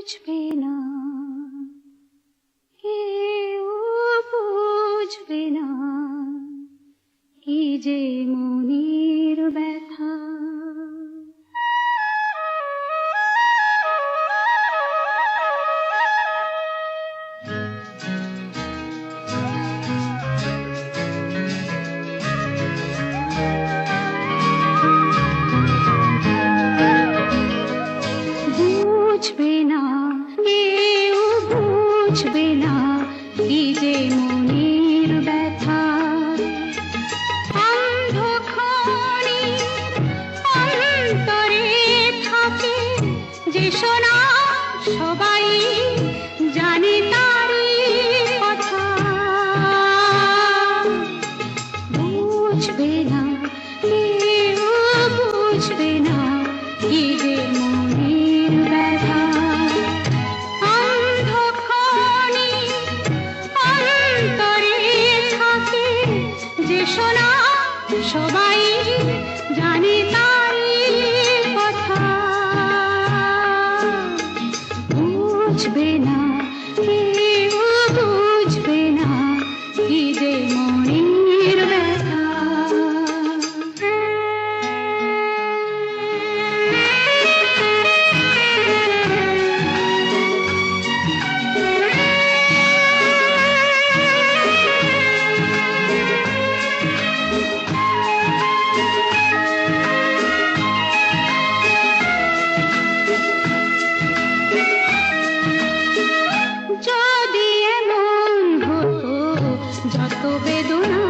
বুঝবে না, কেউ বুঝবে না, কি যে মনের ব্যথা। বুঝবে না, কেউ বুঝবে না, কি যে মনের ব্যথা। অন্ধক্ষণে অন্তরে থাকে যে শোনা, সবাই জানে তারই কথা। বুঝবে না, কেউ বুঝবে না, কি যে মনের ব্যথা। অন্ধক্ষণে অন্তরে থাকে যে শোনা, সবাই জানে তারই কথা। বুঝবে না, কেউ বুঝবে না, কি যে মনের ব্যথা। যদি এমন হতো যত বেদনা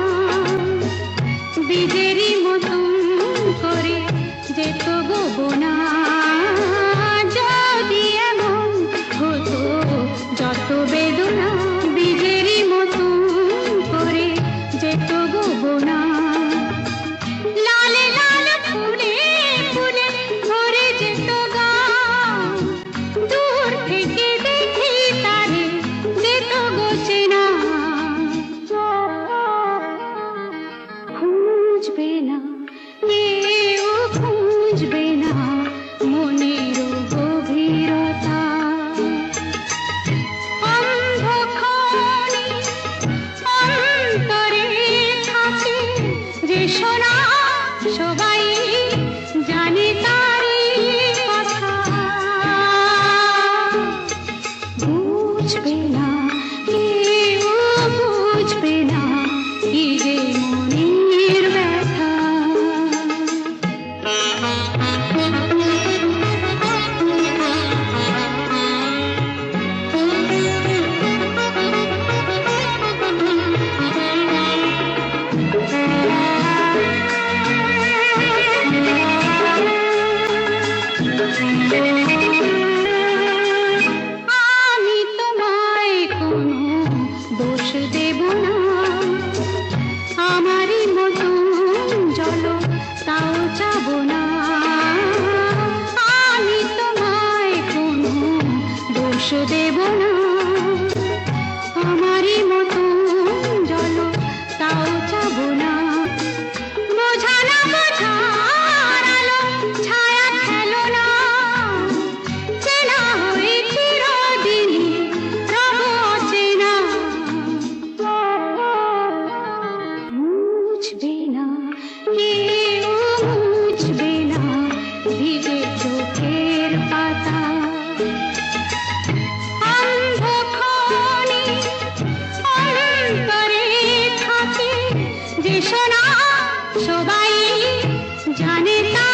বীজেরই মতন করে যেত গোবনা। যদি এমন হতো যত বেদনা বীজেরই মতন করে যেত গোবনা। লালে লাল ফুলে ফুলে ভরে যেত গান, দূর থেকে দেখি তারে যেত গোচেনা। খুঁজবে না, কেউ খুঁজবে না, মনের গভীরতা। অন্ধক্ষণে অন্তরে থাকে যে শোনা, সবাই জানে তারই কথা। বুঝবে না, কেউ বুঝবে না, কি যে মনের ব্যথা। আমি তোমায় কোনো দোষ দেব না, আমারই মতন চলো তাও যাব না। আমি তোমায় কোনো দোষ দেব না, আমারই মতন চলো তাও যাব না। বোঝা না বোঝার আলো ছায়া খেলো না, চেনা হয়ে চিরদিনই রব অচেনা। বুঝবে না, কেউ বুঝবে না, ভিজে চোখের পাতা। অন্ধক্ষণে অন্তরে থাকে যে শোনা, সবাই জানে তা।